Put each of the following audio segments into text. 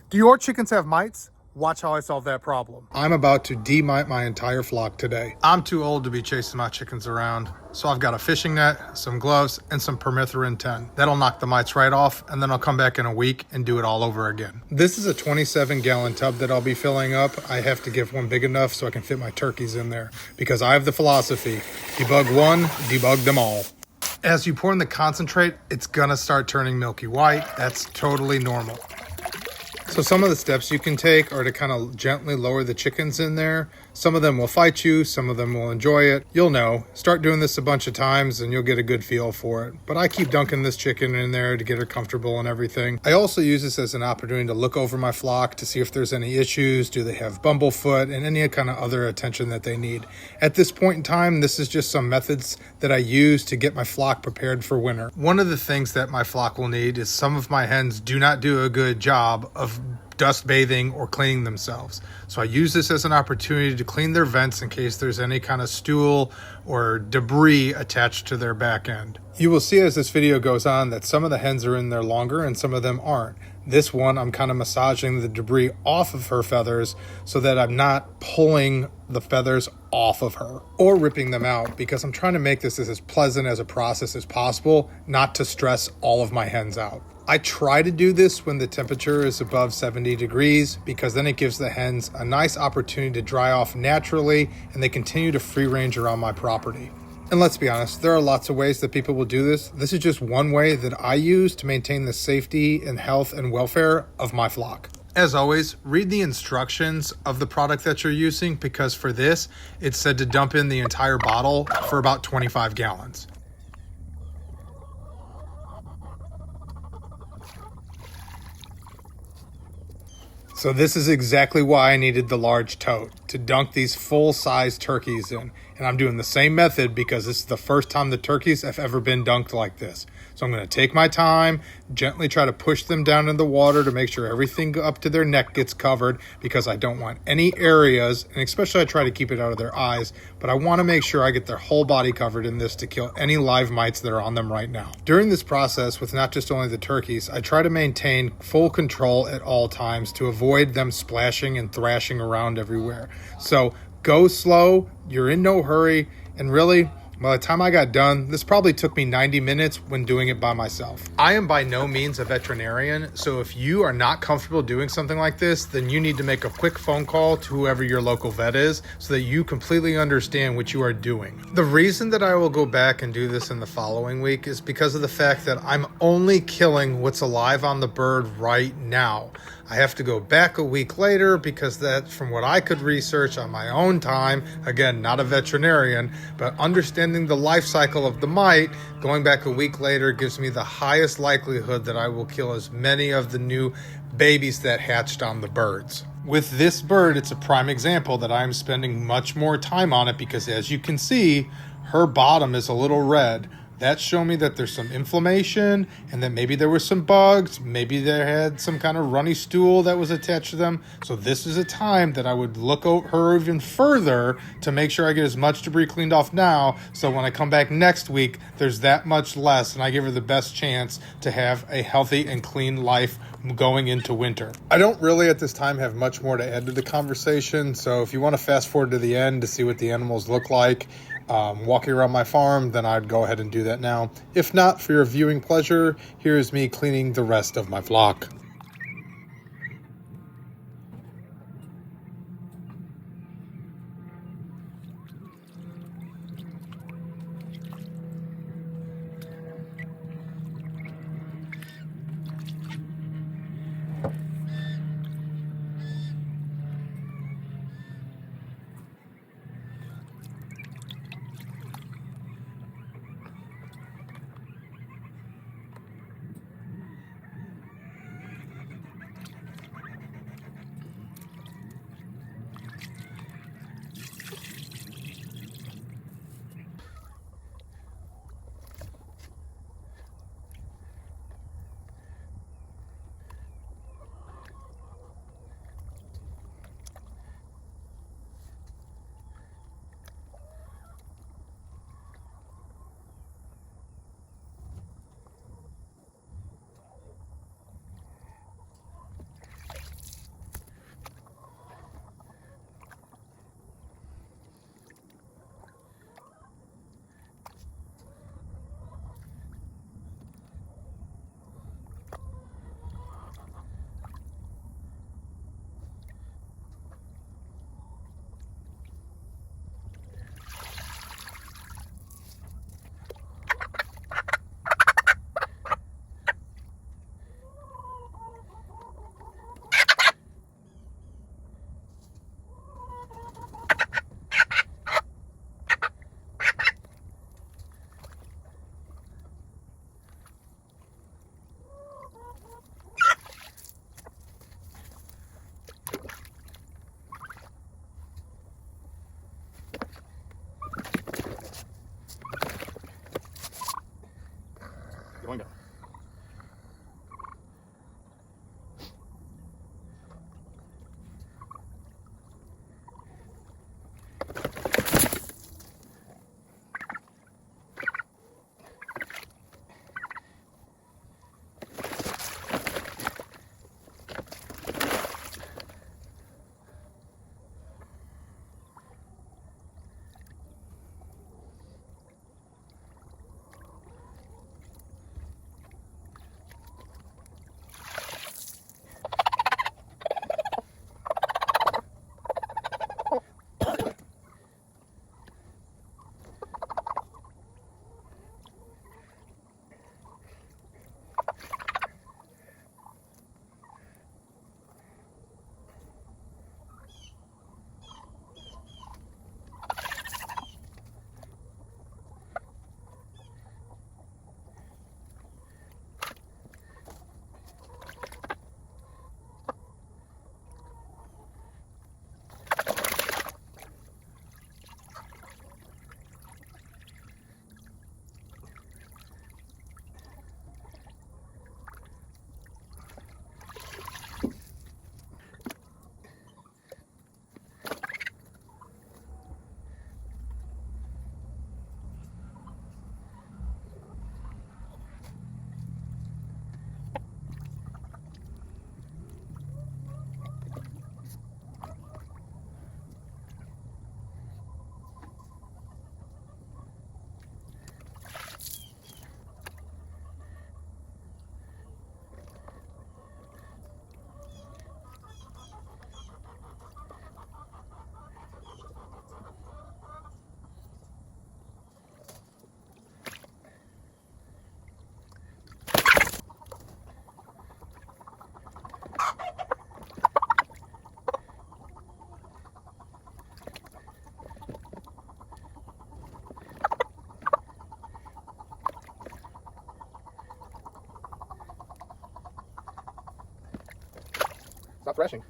Do your chickens have mites? Watch how I solve that problem. I'm about to demite my entire flock today. I'm too old to be chasing my chickens around, so I've got a fishing net, some gloves, and some permethrin 10. That'll knock the mites right off, and then I'll come back in a week and do it all over again. This is a 27-gallon tub that I'll be filling up. I have to get one big enough so I can fit my turkeys in there, because I have the philosophy, debug one, debug them all. As you pour in the concentrate, it's gonna start turning milky white. That's totally normal. So some of the steps you can take are to kind of gently lower the chickens in there. Some of them will fight you, some of them will enjoy it. You'll know. Start doing this a bunch of times and you'll get a good feel for it. But I keep dunking this chicken in there to get her comfortable and everything. I also use this as an opportunity to look over my flock to see if there's any issues. Do they have bumblefoot and any kind of other attention that they need? At this point in time, this is just some methods that I use to get my flock prepared for winter. One of the things that my flock will need is some of my hens do not do a good job of dust bathing or cleaning themselves. So I use this as an opportunity to clean their vents in case there's any kind of stool or debris attached to their back end. You will see as this video goes on that some of the hens are in there longer and some of them aren't. This one, I'm kind of massaging the debris off of her feathers so that I'm not pulling the feathers off of her or ripping them out, because I'm trying to make this as pleasant as a process as possible, not to stress all of my hens out. I try to do this when the temperature is above 70 degrees because then it gives the hens a nice opportunity to dry off naturally and they continue to free range around my property. And let's be honest, there are lots of ways that people will do this. This is just one way that I use to maintain the safety and health and welfare of my flock. As always, read the instructions of the product that you're using, because for this, it's said to dump in the entire bottle for about 25 gallons. So this is exactly why I needed the large tote, to dunk these full-size turkeys in. And I'm doing the same method because this is the first time the turkeys have ever been dunked like this. So I'm going to take my time, gently try to push them down in the water to make sure everything up to their neck gets covered, because I don't want any areas, and especially I try to keep it out of their eyes, but I want to make sure I get their whole body covered in this to kill any live mites that are on them right now. During this process, with not just only the turkeys, I try to maintain full control at all times to avoid them splashing and thrashing around everywhere. So go slow, you're in no hurry, and really, by the time I got done, this probably took me 90 minutes when doing it by myself. I am by no means a veterinarian, so if you are not comfortable doing something like this, then you need to make a quick phone call to whoever your local vet is so that you completely understand what you are doing. The reason that I will go back and do this in the following week is because of the fact that I'm only killing what's alive on the bird right now. I have to go back a week later because that's from what I could research on my own time. Again, not a veterinarian, but understanding the life cycle of the mite, going back a week later gives me the highest likelihood that I will kill as many of the new babies that hatched on the birds. With this bird, it's a prime example that I'm spending much more time on it because, as you can see, her bottom is a little red. That's showing me that there's some inflammation and that maybe there were some bugs. Maybe they had some kind of runny stool that was attached to them. So this is a time that I would look over her even further to make sure I get as much debris cleaned off now. So when I come back next week, there's that much less and I give her the best chance to have a healthy and clean life going into winter. I don't really at this time have much more to add to the conversation. So if you want to fast forward to the end to see what the animals look like, walking around my farm, then I'd go ahead and do that now. If not, for your viewing pleasure, here's me cleaning the rest of my flock. Stop thrashing.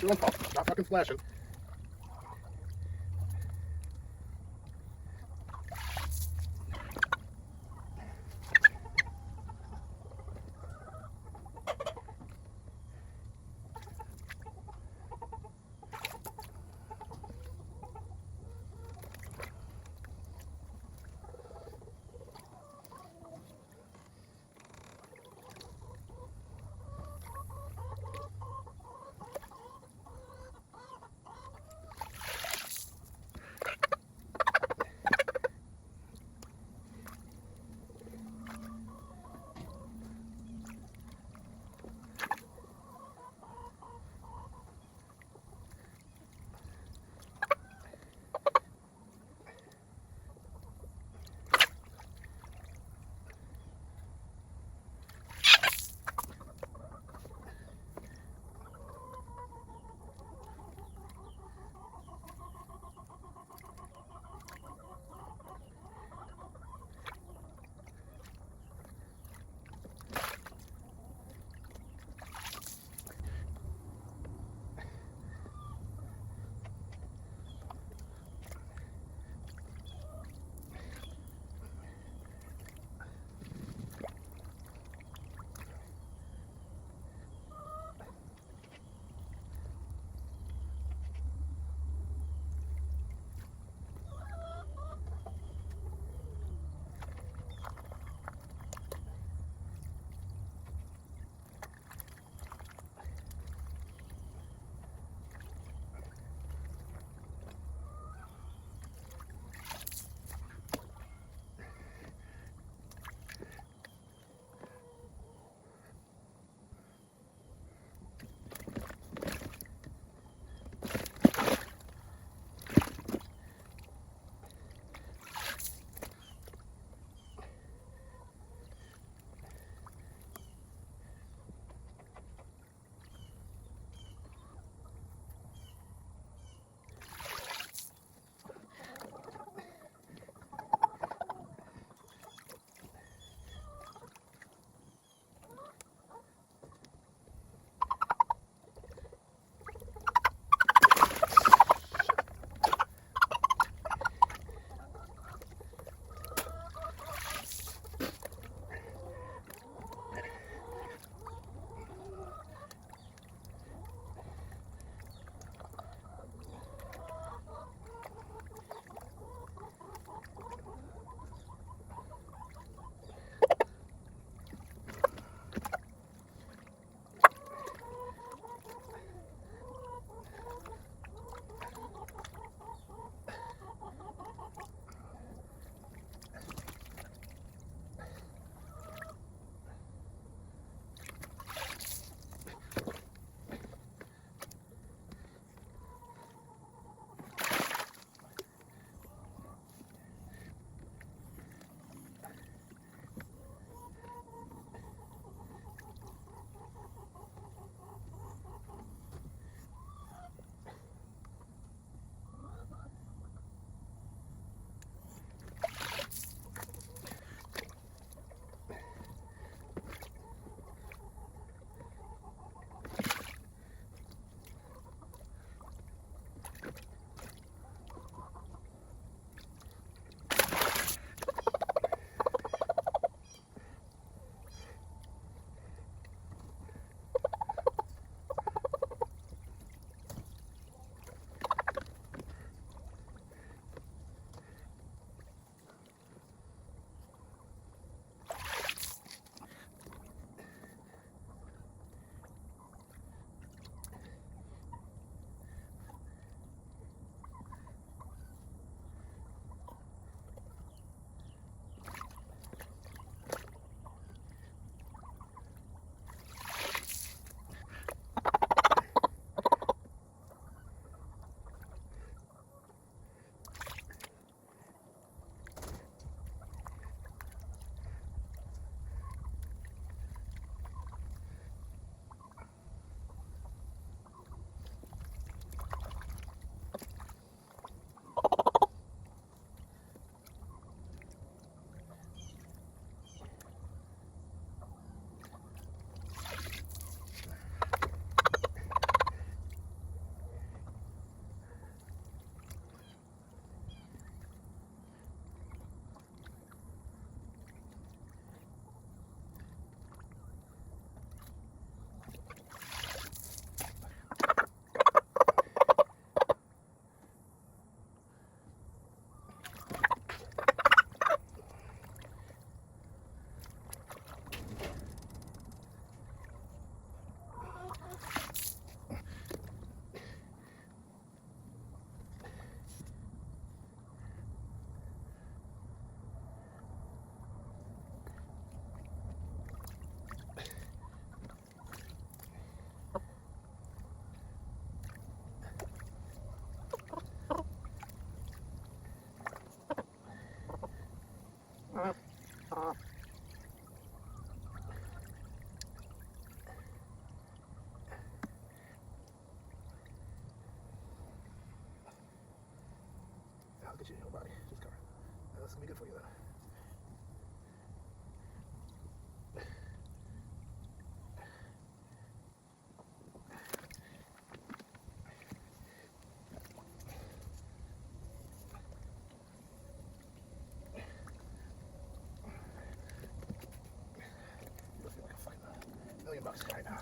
Doing pop, not fucking splashing. be good for you, though. I feel like I'm fighting $1 million right now.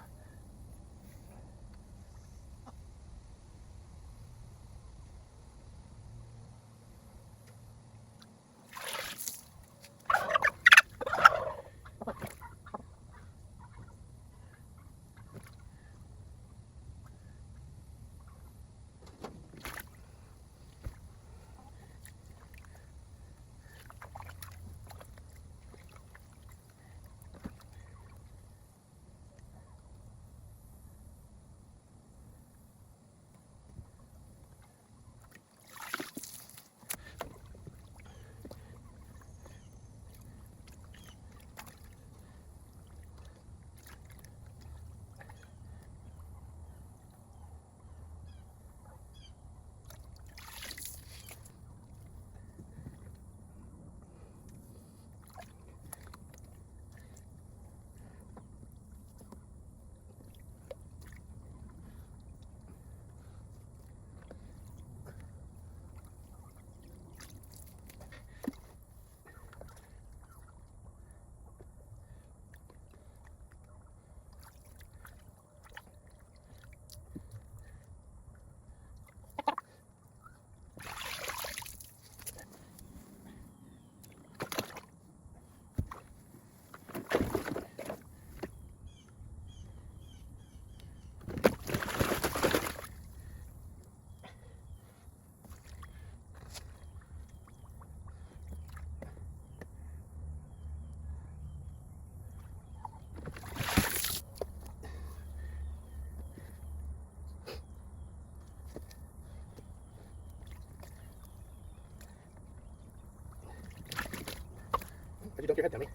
Why'd you dunk your head, dummy?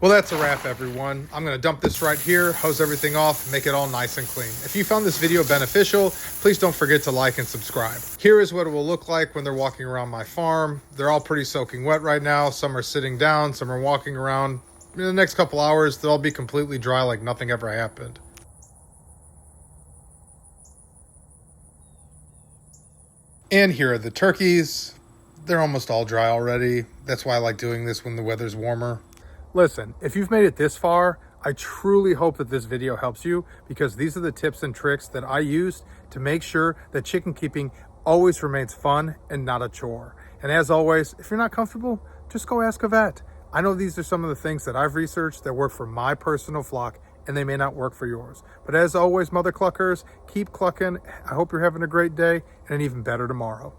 Well, that's a wrap, everyone. I'm going to dump this right here, hose everything off, make it all nice and clean. If you found this video beneficial, please don't forget to like and subscribe. Here is what it will look like when they're walking around my farm. They're all pretty soaking wet right now. Some are sitting down, some are walking around. In the next couple hours, they'll all be completely dry like nothing ever happened. And here are the turkeys. They're almost all dry already. That's why I like doing this when the weather's warmer. Listen, if you've made it this far, I truly hope that this video helps you, because these are the tips and tricks that I used to make sure that chicken keeping always remains fun and not a chore. And as always, if you're not comfortable, just go ask a vet. I know these are some of the things that I've researched that work for my personal flock, and they may not work for yours. But as always, mother cluckers, keep clucking. I hope you're having a great day and an even better tomorrow.